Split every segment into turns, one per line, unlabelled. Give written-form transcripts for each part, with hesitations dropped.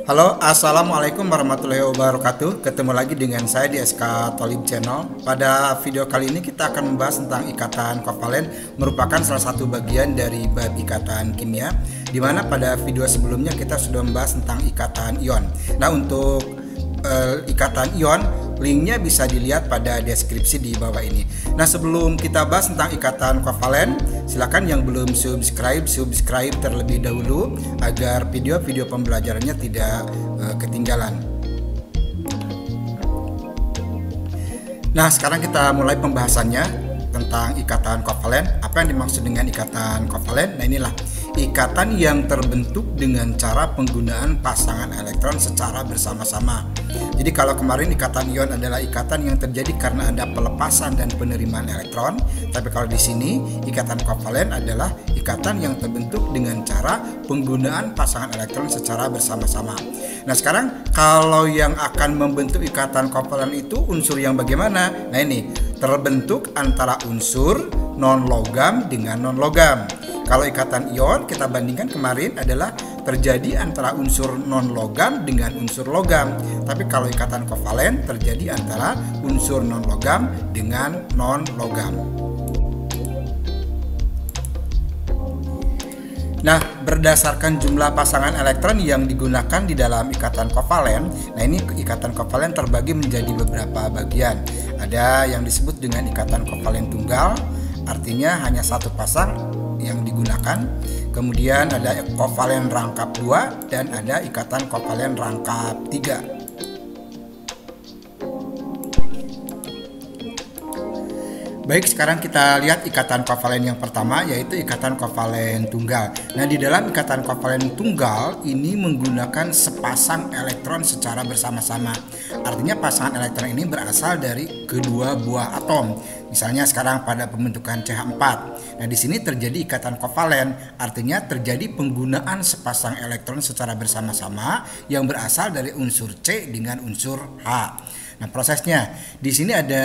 Halo, assalamualaikum warahmatullahi wabarakatuh. Ketemu lagi dengan saya di SK Tolib Channel. Pada video kali ini kita akan membahas tentang ikatan kovalen, merupakan salah satu bagian dari bab ikatan kimia, di mana pada video sebelumnya kita sudah membahas tentang ikatan ion. Nah, untuk ikatan ion, linknya bisa dilihat pada deskripsi di bawah ini. Nah, sebelum kita bahas tentang ikatan kovalen, silakan yang belum subscribe terlebih dahulu agar video-video pembelajarannya tidak ketinggalan. Nah, sekarang kita mulai pembahasannya tentang ikatan kovalen. Apa yang dimaksud dengan ikatan kovalen? Nah, inilah ikatan yang terbentuk dengan cara penggunaan pasangan elektron secara bersama-sama. Jadi kalau kemarin ikatan ion adalah ikatan yang terjadi karena ada pelepasan dan penerimaan elektron, tapi kalau di sini ikatan kovalen adalah ikatan yang terbentuk dengan cara penggunaan pasangan elektron secara bersama-sama. Nah, sekarang kalau yang akan membentuk ikatan kovalen itu unsur yang bagaimana? Nah, ini terbentuk antara unsur non-logam dengan non-logam. Kalau ikatan ion kita bandingkan kemarin adalah terjadi antara unsur non-logam dengan unsur logam. Tapi kalau ikatan kovalen terjadi antara unsur non-logam dengan non-logam. Nah, berdasarkan jumlah pasangan elektron yang digunakan di dalam ikatan kovalen, nah ini ikatan kovalen terbagi menjadi beberapa bagian. Ada yang disebut dengan ikatan kovalen tunggal, artinya hanya satu pasang yang digunakan. Kemudian ada kovalen rangkap 2 dan ada ikatan kovalen rangkap 3. Baik, sekarang kita lihat ikatan kovalen yang pertama, yaitu ikatan kovalen tunggal. Nah, di dalam ikatan kovalen tunggal ini menggunakan sepasang elektron secara bersama-sama. Artinya pasangan elektron ini berasal dari kedua buah atom. Misalnya sekarang pada pembentukan CH4. Nah, di sini terjadi ikatan kovalen, artinya terjadi penggunaan sepasang elektron secara bersama-sama yang berasal dari unsur C dengan unsur H. Nah, prosesnya di sini ada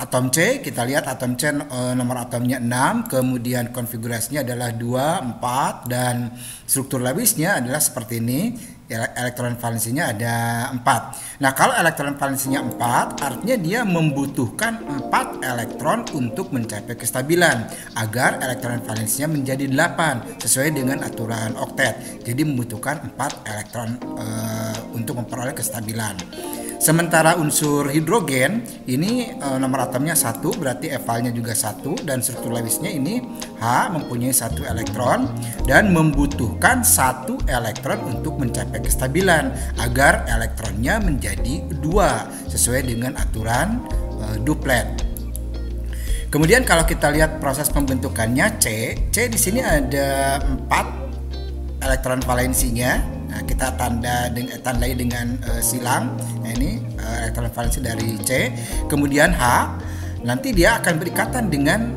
atom C, kita lihat atom C nomor atomnya 6, kemudian konfigurasinya adalah 2, 4, dan struktur labisnya adalah seperti ini. Elektron valensinya ada 4. Nah, kalau elektron valensinya 4, artinya dia membutuhkan 4 elektron untuk mencapai kestabilan agar elektron valensinya menjadi 8 sesuai dengan aturan oktet. Jadi membutuhkan 4 elektron untuk memperoleh kestabilan. Sementara unsur hidrogen ini nomor atomnya 1, berarti evalnya juga 1, dan struktur labisnya ini H mempunyai 1 elektron dan membutuhkan 1 elektron untuk mencapai kestabilan agar elektronnya menjadi 2 sesuai dengan aturan duplet. Kemudian kalau kita lihat proses pembentukannya C di sini ada 4 elektron valensinya. Nah, kita tandai dengan silang. Nah, ini elektron valensi dari C. Kemudian H, nanti dia akan berikatan dengan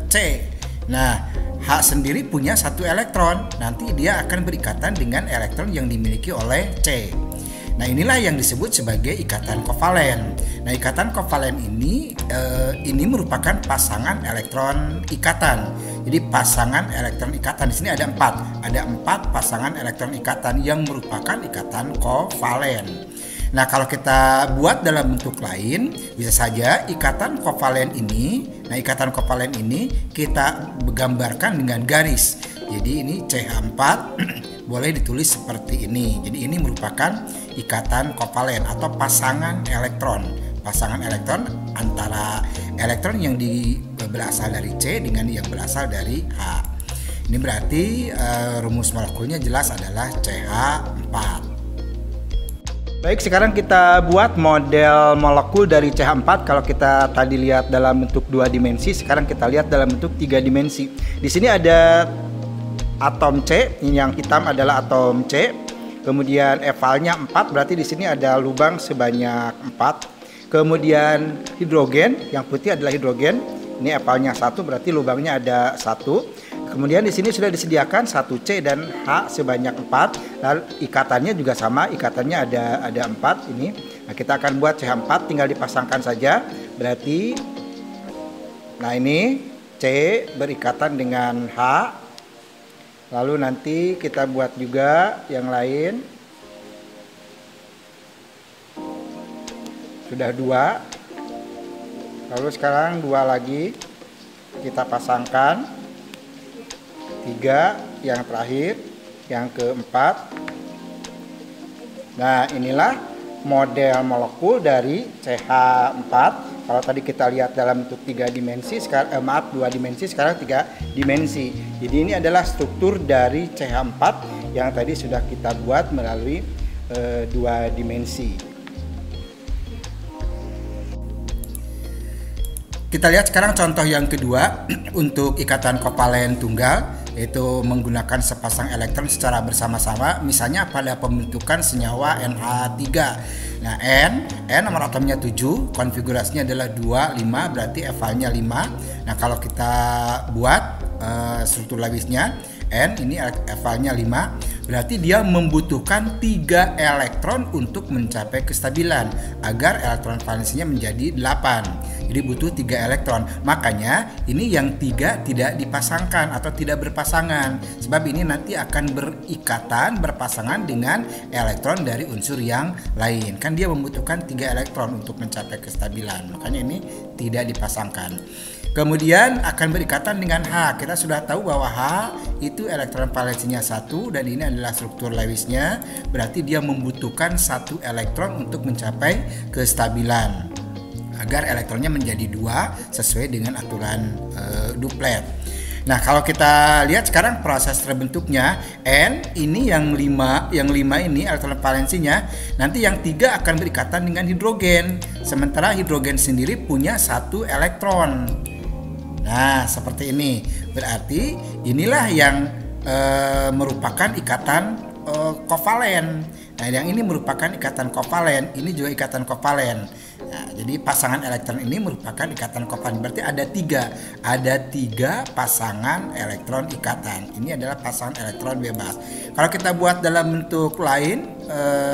C. Nah, H sendiri punya 1 elektron. Nanti dia akan berikatan dengan elektron yang dimiliki oleh C. Nah, inilah yang disebut sebagai ikatan kovalen. Nah, ikatan kovalen ini merupakan pasangan elektron ikatan. Jadi pasangan elektron ikatan di sini ada 4. Ada 4 pasangan elektron ikatan yang merupakan ikatan kovalen. Nah, kalau kita buat dalam bentuk lain, bisa saja ikatan kovalen ini, ikatan kovalen ini kita gambarkan dengan garis. Jadi ini CH4 boleh ditulis seperti ini. Jadi ini merupakan ikatan kovalen atau pasangan elektron. Pasangan elektron antara elektron yang berasal dari C dengan yang berasal dari H. Ini berarti rumus molekulnya jelas adalah CH4. Baik, sekarang kita buat model molekul dari CH4. Kalau kita tadi lihat dalam bentuk 2 dimensi, sekarang kita lihat dalam bentuk 3 dimensi. Di sini ada atom C, yang hitam adalah atom C. Kemudian evalnya 4, berarti di sini ada lubang sebanyak 4. Kemudian hidrogen, yang putih adalah hidrogen. Ini evalnya 1, berarti lubangnya ada 1. Kemudian di sini sudah disediakan 1 C dan H sebanyak 4. Lalu ikatannya juga sama, ikatannya ada 4 ini. Nah, kita akan buat CH4, tinggal dipasangkan saja. Berarti nah ini C berikatan dengan H. Lalu nanti kita buat juga yang lain. sudah 2. Lalu sekarang 2 lagi kita pasangkan. 3 yang terakhir, yang keempat. Nah, inilah model molekul dari CH4. Kalau tadi kita lihat dalam bentuk 3 dimensi, sekarang 2 dimensi, sekarang 3 dimensi. Jadi ini adalah struktur dari CH4 yang tadi sudah kita buat melalui 2 dimensi. Kita lihat sekarang contoh yang kedua untuk ikatan kovalen tunggal, yaitu menggunakan sepasang elektron secara bersama-sama, misalnya pada pembentukan senyawa NH3. Nah, N nomor atomnya 7, konfigurasinya adalah 2, 5, berarti evalnya 5. Nah, kalau kita buat struktur Lewisnya, N ini evalnya 5, berarti dia membutuhkan 3 elektron untuk mencapai kestabilan agar elektron valensinya menjadi 8. Jadi butuh 3 elektron. Makanya ini yang 3 tidak dipasangkan atau tidak berpasangan, sebab ini nanti akan berikatan, berpasangan dengan elektron dari unsur yang lain. Kan dia membutuhkan 3 elektron untuk mencapai kestabilan. Makanya ini tidak dipasangkan. Kemudian akan berikatan dengan H. Kita sudah tahu bahwa H itu elektron valensinya 1 dan ini adalah struktur Lewisnya. Berarti dia membutuhkan 1 elektron untuk mencapai kestabilan agar elektronnya menjadi 2 sesuai dengan aturan duplet. Nah, kalau kita lihat sekarang proses terbentuknya, N ini yang 5 ini elektron valensinya, nanti yang 3 akan berikatan dengan hidrogen. Sementara hidrogen sendiri punya 1 elektron. Nah, seperti ini. Berarti inilah yang merupakan ikatan kovalen. Nah, yang ini merupakan ikatan kovalen, ini juga ikatan kovalen. Nah, jadi pasangan elektron ini merupakan ikatan kovalen. Berarti ada 3 pasangan elektron ikatan. Ini adalah pasangan elektron bebas. Kalau kita buat dalam bentuk lain,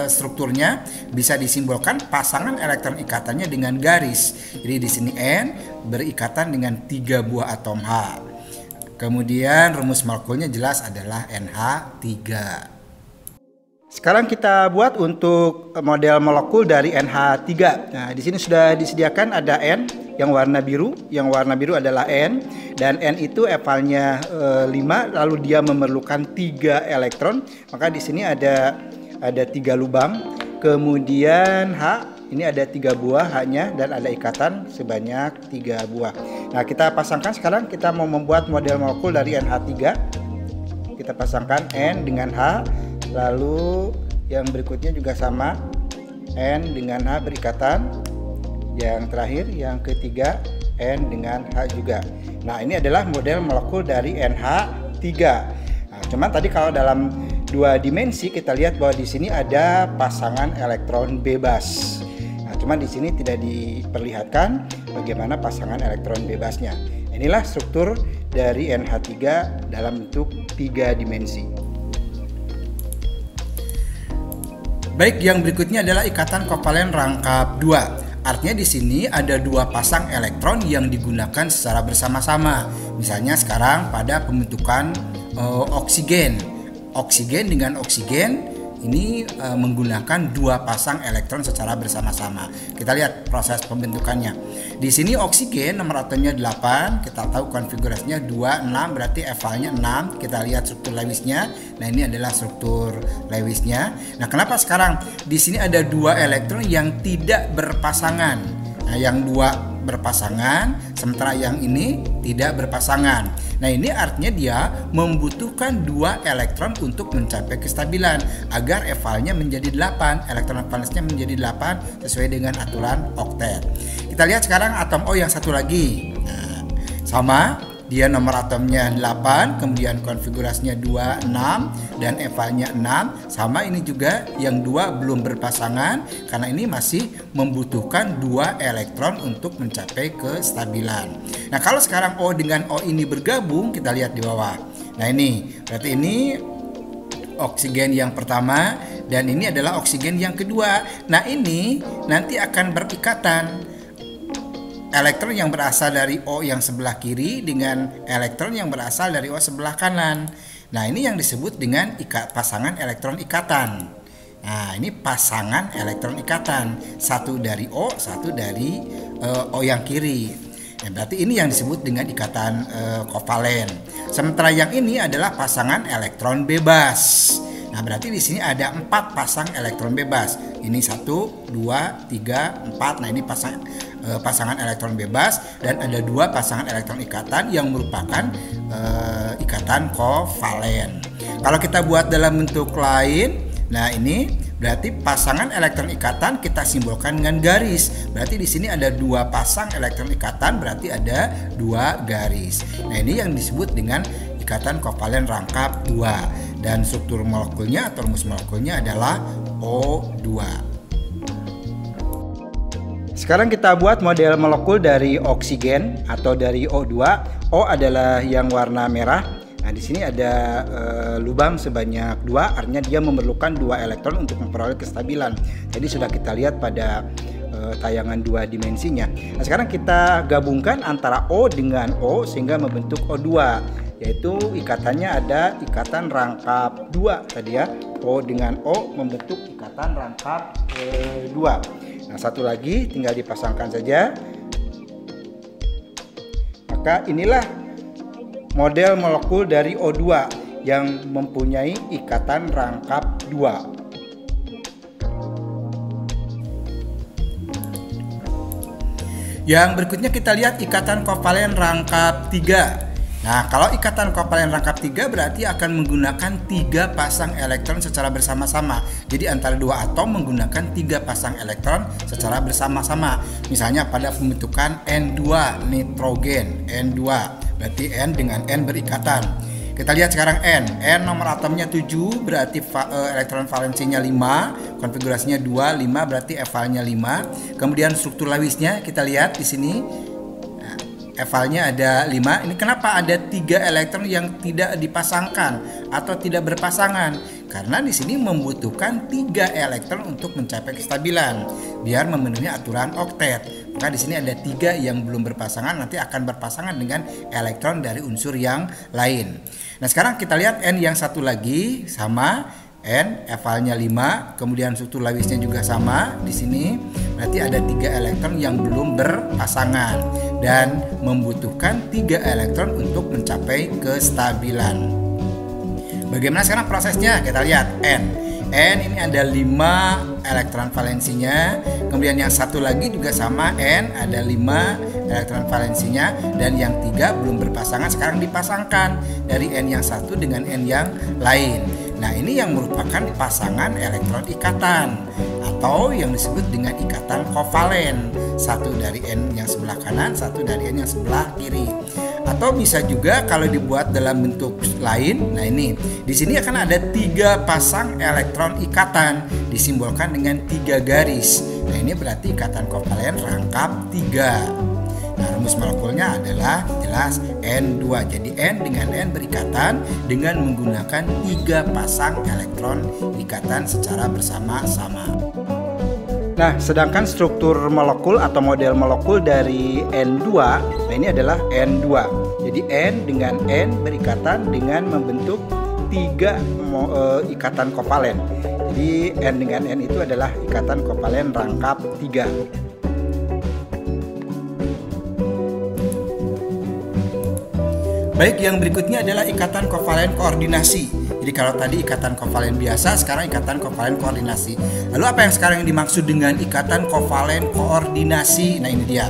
strukturnya bisa disimbolkan pasangan elektron ikatannya dengan garis. Jadi di sini N berikatan dengan 3 buah atom H. Kemudian rumus molekulnya jelas adalah NH3. Sekarang kita buat untuk model molekul dari NH3. Nah, di sini sudah disediakan ada N yang warna biru. Yang warna biru adalah N, dan N itu evalnya 5, lalu dia memerlukan 3 elektron. Maka di sini ada 3 lubang. Kemudian H ini ada 3 buah H-nya dan ada ikatan sebanyak 3 buah. Nah, kita pasangkan sekarang, kita mau membuat model molekul dari NH3. Kita pasangkan N dengan H. Lalu yang berikutnya juga sama, N dengan H berikatan. Yang terakhir, yang ketiga, N dengan H juga. Nah, ini adalah model molekul dari NH3. Nah, cuman tadi kalau dalam 2 dimensi kita lihat bahwa di sini ada pasangan elektron bebas. Nah, cuman di sini tidak diperlihatkan bagaimana pasangan elektron bebasnya. Inilah struktur dari NH3 dalam bentuk 3 dimensi. Baik, yang berikutnya adalah ikatan kovalen rangkap 2. Artinya di sini ada 2 pasang elektron yang digunakan secara bersama-sama. Misalnya sekarang pada pembentukan oksigen. Oksigen dengan oksigen ini menggunakan 2 pasang elektron secara bersama-sama. Kita lihat proses pembentukannya. Di sini oksigen nomor atomnya 8, kita tahu konfigurasinya 2, 6, berarti evalnya 6. Kita lihat struktur Lewisnya. Nah, ini adalah struktur Lewisnya. Nah, kenapa sekarang di sini ada 2 elektron yang tidak berpasangan? Nah, yang 2 berpasangan, sementara yang ini tidak berpasangan. Nah, ini artinya dia membutuhkan 2 elektron untuk mencapai kestabilan agar evalnya menjadi 8, elektron valensinya menjadi 8 sesuai dengan aturan oktet. Kita lihat sekarang atom O yang satu lagi. Nah, sama, dia nomor atomnya 8, kemudian konfigurasinya 2, 6, dan evalnya 6. Sama ini juga, yang 2 belum berpasangan karena ini masih membutuhkan 2 elektron untuk mencapai kestabilan. Nah, kalau sekarang O dengan O ini bergabung, kita lihat di bawah. Nah, ini berarti ini oksigen yang pertama dan ini adalah oksigen yang kedua. Nah, ini nanti akan berikatan. Elektron yang berasal dari O yang sebelah kiri dengan elektron yang berasal dari O sebelah kanan. Nah, ini yang disebut dengan pasangan elektron ikatan. Nah, ini pasangan elektron ikatan, satu dari O, satu dari O yang kiri. Nah, berarti ini yang disebut dengan ikatan kovalen. Sementara yang ini adalah pasangan elektron bebas. Nah, berarti di sini ada 4 pasang elektron bebas. Ini 1, 2, 3, 4. Nah, ini pasangan elektron bebas, dan ada 2 pasangan elektron ikatan yang merupakan ikatan kovalen. Kalau kita buat dalam bentuk lain, nah ini berarti pasangan elektron ikatan kita simbolkan dengan garis. Berarti di sini ada 2 pasang elektron ikatan, berarti ada 2 garis. Nah, ini yang disebut dengan ikatan kovalen rangkap 2. Dan struktur molekulnya atau rumus molekulnya adalah O2. Sekarang kita buat model molekul dari oksigen atau dari O2. O adalah yang warna merah. Nah, di sini ada lubang sebanyak 2, artinya dia memerlukan 2 elektron untuk memperoleh kestabilan. Jadi sudah kita lihat pada tayangan 2 dimensinya. Nah, sekarang kita gabungkan antara O dengan O sehingga membentuk O2, yaitu ikatannya ada ikatan rangkap 2 tadi ya. O dengan O membentuk ikatan rangkap 2. Nah, satu lagi tinggal dipasangkan saja. Maka inilah model molekul dari O2 yang mempunyai ikatan rangkap 2. Yang berikutnya kita lihat ikatan kovalen rangkap 3. Nah, kalau ikatan kovalen rangkap 3 berarti akan menggunakan 3 pasang elektron secara bersama-sama. Jadi antara 2 atom menggunakan 3 pasang elektron secara bersama-sama. Misalnya pada pembentukan N2 nitrogen, N2. Berarti N dengan N berikatan. Kita lihat sekarang N. N nomor atomnya 7, berarti elektron valensinya 5, konfigurasinya 2, 5 berarti evalnya 5. Kemudian struktur Lewisnya kita lihat di sini. Evalnya ada 5. Ini kenapa ada 3 elektron yang tidak dipasangkan atau tidak berpasangan? Karena di sini membutuhkan 3 elektron untuk mencapai kestabilan biar memenuhi aturan oktet. Maka di sini ada 3 yang belum berpasangan, nanti akan berpasangan dengan elektron dari unsur yang lain. Nah, sekarang kita lihat N yang satu lagi sama N, evalnya 5, kemudian struktur Lewisnya juga sama di sini. Berarti ada 3 elektron yang belum berpasangan dan membutuhkan 3 elektron untuk mencapai kestabilan. Bagaimana sekarang prosesnya? Kita lihat N. N ini ada 5 elektron valensinya, kemudian yang satu lagi juga sama N, ada 5 elektron valensinya, dan yang 3 belum berpasangan sekarang dipasangkan dari N yang satu dengan N yang lain. Nah, ini yang merupakan pasangan elektron ikatan atau yang disebut dengan ikatan kovalen. Satu dari N yang sebelah kanan, satu dari N yang sebelah kiri. Atau bisa juga kalau dibuat dalam bentuk lain. Nah, ini di sini akan ada 3 pasang elektron ikatan disimbolkan dengan 3 garis. Nah, ini berarti ikatan kovalen rangkap 3. Nah, rumus molekulnya adalah jelas N2. Jadi N dengan N berikatan dengan menggunakan 3 pasang elektron ikatan secara bersama-sama. Nah, sedangkan struktur molekul atau model molekul dari N2, nah ini adalah N2. Jadi N dengan N berikatan dengan membentuk 3 ikatan kovalen. Jadi N dengan N itu adalah ikatan kovalen rangkap 3. Baik, yang berikutnya adalah ikatan kovalen koordinasi. Jadi kalau tadi ikatan kovalen biasa, sekarang ikatan kovalen koordinasi. Lalu apa yang sekarang dimaksud dengan ikatan kovalen koordinasi? Nah, ini dia.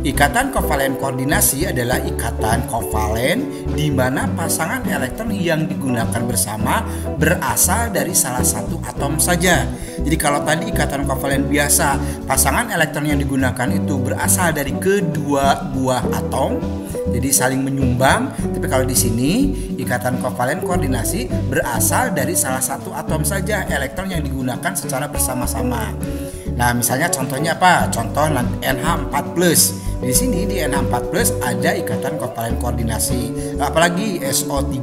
Ikatan kovalen koordinasi adalah ikatan kovalen di mana pasangan elektron yang digunakan bersama berasal dari salah satu atom saja. Jadi kalau tadi ikatan kovalen biasa, pasangan elektron yang digunakan itu berasal dari kedua buah atom, jadi saling menyumbang. Tapi kalau di sini ikatan kovalen koordinasi berasal dari salah satu atom saja, elektron yang digunakan secara bersama-sama. Nah, misalnya contohnya apa? Contoh NH4+. Di sini di NH4+ ada ikatan kovalen koordinasi. Apalagi SO3.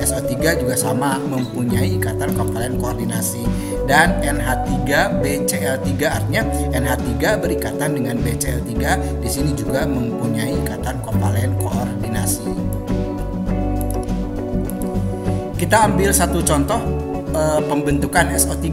SO3 juga sama mempunyai ikatan kovalen koordinasi. Dan NH3BCl3, artinya NH3 berikatan dengan BCl3, di sini juga mempunyai ikatan kovalen koordinasi. Kita ambil satu contoh pembentukan SO3.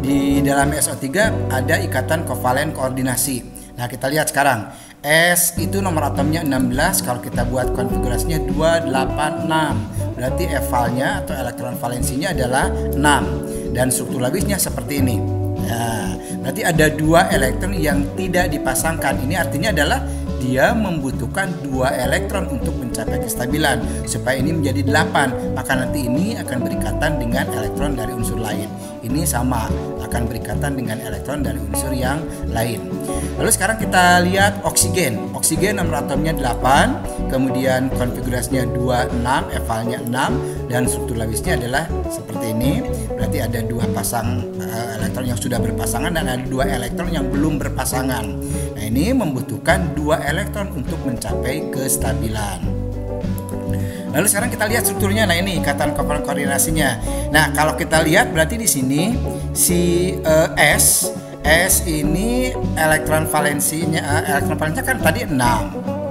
Di dalam SO3 ada ikatan kovalen koordinasi. Nah, kita lihat sekarang. S itu nomor atomnya 16, kalau kita buat konfigurasinya 286. Berarti evalnya atau elektron valensinya adalah 6 dan struktur labisnya seperti ini. Nah, berarti ada 2 elektron yang tidak dipasangkan. Ini artinya adalah dia membutuhkan 2 elektron untuk mencapai kestabilan supaya ini menjadi 8. Maka nanti ini akan berikatan dengan elektron dari unsur lain. Ini sama, akan berikatan dengan elektron dari unsur yang lain. Lalu sekarang kita lihat oksigen. Oksigen nomor atomnya 8, kemudian konfigurasinya 26, evalnya 6, dan struktur labisnya adalah seperti ini. Berarti ada 2 pasang elektron yang sudah berpasangan dan ada 2 elektron yang belum berpasangan. Nah, ini membutuhkan 2 elektron untuk mencapai kestabilan. Lalu sekarang kita lihat strukturnya. Nah, ini ikatan kovalen koordinasinya. Nah, kalau kita lihat berarti di sini si S ini elektron valensinya kan tadi 6.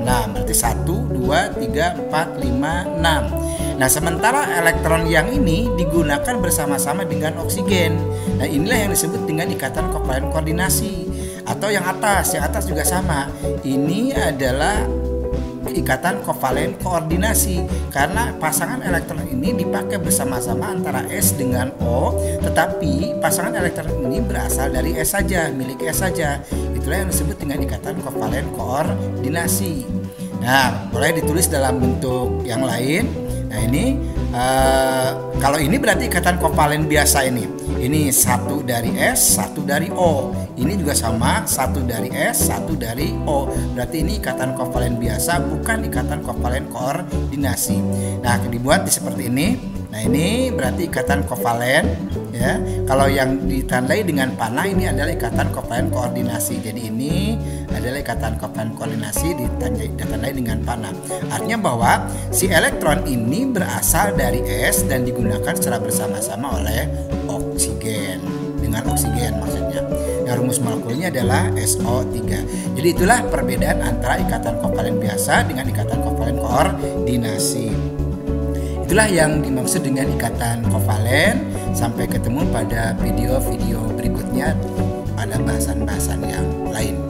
Nah, berarti 1 2 3 4 5 6. Nah, sementara elektron yang ini digunakan bersama-sama dengan oksigen. Nah, inilah yang disebut dengan ikatan kovalen koordinasi. Atau yang atas juga sama. Ini adalah ikatan kovalen koordinasi karena pasangan elektron ini dipakai bersama-sama antara S dengan O, tetapi pasangan elektron ini berasal dari S saja, milik S saja. Itulah yang disebut dengan ikatan kovalen koordinasi. Nah, boleh ditulis dalam bentuk yang lain. Nah, ini kalau ini berarti ikatan kovalen biasa ini. Ini 1 dari S, 1 dari O. Ini juga sama, 1 dari S, 1 dari O. Berarti ini ikatan kovalen biasa, bukan ikatan kovalen koordinasi. Nah, dibuat seperti ini. Nah, ini berarti ikatan kovalen, ya. Kalau yang ditandai dengan panah ini adalah ikatan kovalen koordinasi. Jadi ini adalah ikatan kovalen koordinasi ditandai dengan panah. Artinya bahwa si elektron ini berasal dari S dan digunakan secara bersama-sama oleh oksigen, dengan oksigen maksudnya. Nah, rumus molekulnya adalah SO3. Jadi itulah perbedaan antara ikatan kovalen biasa dengan ikatan kovalen koordinasi. Itulah yang dimaksud dengan ikatan kovalen. Sampai ketemu pada video-video berikutnya pada bahasan-bahasan yang lain.